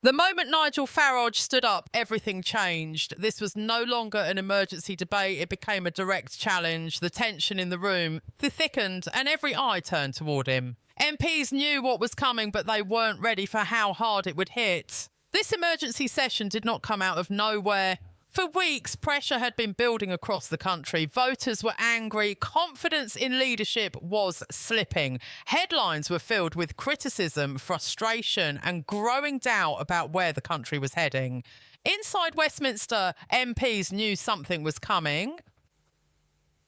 The moment Nigel Farage stood up, everything changed. This was no longer an emergency debate, it became a direct challenge. The tension in the room thickened and every eye turned toward him. MPs knew what was coming, but they weren't ready for how hard it would hit. This emergency session did not come out of nowhere. For weeks, pressure had been building across the country. Voters were angry. Confidence in leadership was slipping. Headlines were filled with criticism, frustration, and growing doubt about where the country was heading. Inside Westminster, MPs knew something was coming,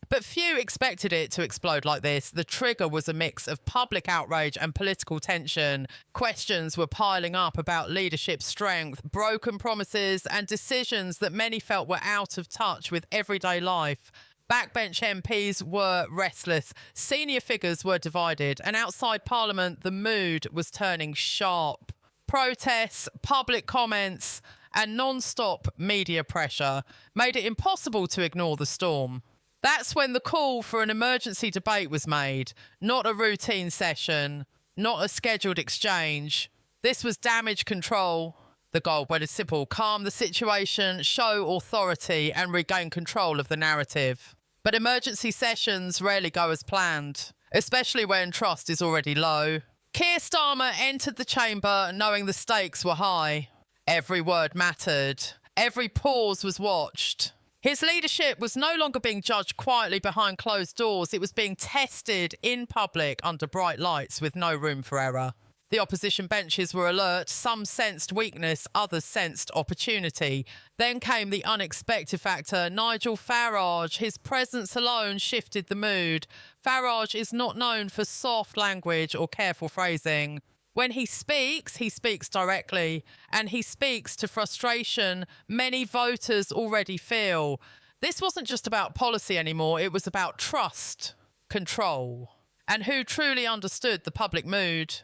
but few expected it to explode like this. The trigger was a mix of public outrage and political tension. Questions were piling up about leadership strength, broken promises, and decisions that many felt were out of touch with everyday life. Backbench MPs were restless, senior figures were divided, and outside Parliament, the mood was turning sharp. Protests, public comments, and non-stop media pressure made it impossible to ignore the storm. That's when the call for an emergency debate was made, not a routine session, not a scheduled exchange. This was damage control. The goal was simple: calm the situation, show authority, and regain control of the narrative. But emergency sessions rarely go as planned, especially when trust is already low. Keir Starmer entered the chamber knowing the stakes were high. Every word mattered. Every pause was watched. His leadership was no longer being judged quietly behind closed doors. It was being tested in public under bright lights with no room for error. The opposition benches were alert. Some sensed weakness, others sensed opportunity. Then came the unexpected factor: Nigel Farage. His presence alone shifted the mood. Farage is not known for soft language or careful phrasing. When he speaks directly, and he speaks to frustration many voters already feel. This wasn't just about policy anymore, it was about trust, control, and who truly understood the public mood.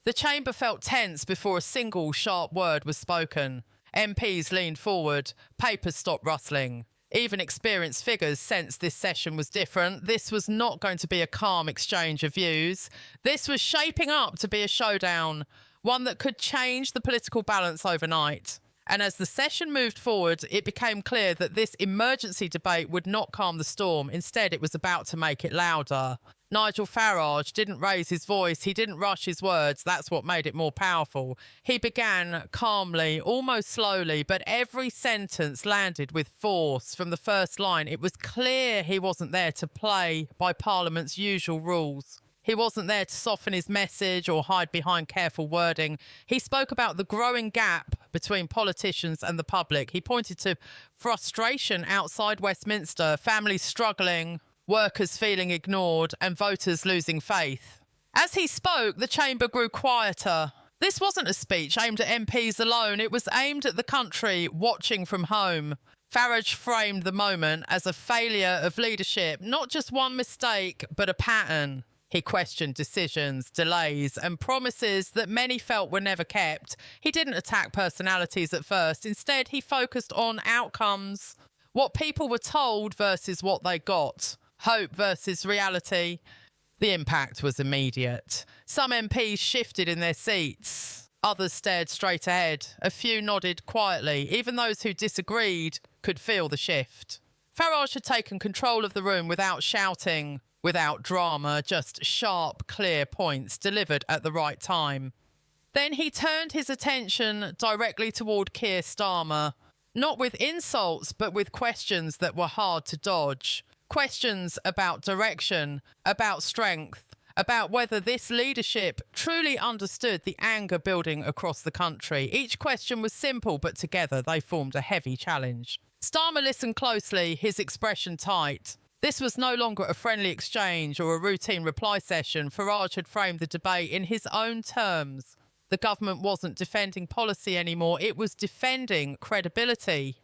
The chamber felt tense before a single sharp word was spoken. MPs leaned forward, papers stopped rustling. Even experienced figures sensed this session was different. This was not going to be a calm exchange of views. This was shaping up to be a showdown, one that could change the political balance overnight. And as the session moved forward, it became clear that this emergency debate would not calm the storm. Instead, it was about to make it louder. Nigel Farage didn't raise his voice. He didn't rush his words. That's what made it more powerful. He began calmly, almost slowly, but every sentence landed with force. From the first line, it was clear he wasn't there to play by Parliament's usual rules. He wasn't there to soften his message or hide behind careful wording. He spoke about the growing gap between politicians and the public. He pointed to frustration outside Westminster, families struggling, workers feeling ignored, and voters losing faith. As he spoke, the chamber grew quieter. This wasn't a speech aimed at MPs alone. It was aimed at the country watching from home. Farage framed the moment as a failure of leadership, not just one mistake, but a pattern. He questioned decisions, delays, and promises that many felt were never kept. He didn't attack personalities at first. Instead, he focused on outcomes, what people were told versus what they got, hope versus reality. The impact was immediate. Some MPs shifted in their seats. Others stared straight ahead. A few nodded quietly. Even those who disagreed could feel the shift. Farage had taken control of the room without shouting, without drama, just sharp, clear points delivered at the right time. Then he turned his attention directly toward Keir Starmer, not with insults, but with questions that were hard to dodge. Questions about direction, about strength, about whether this leadership truly understood the anger building across the country. Each question was simple, but together they formed a heavy challenge. Starmer listened closely, his expression tight. This was no longer a friendly exchange or a routine reply session. Farage had framed the debate in his own terms. The government wasn't defending policy anymore, it was defending credibility.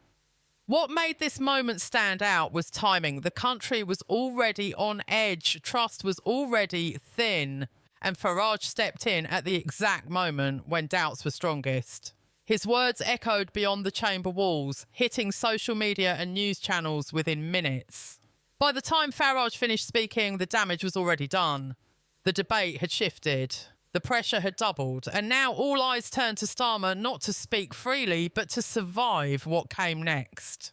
What made this moment stand out was timing. The country was already on edge, trust was already thin, and Farage stepped in at the exact moment when doubts were strongest. His words echoed beyond the chamber walls, hitting social media and news channels within minutes. By the time Farage finished speaking, the damage was already done. The debate had shifted. The pressure had doubled, and now all eyes turned to Starmer not to speak freely, but to survive what came next.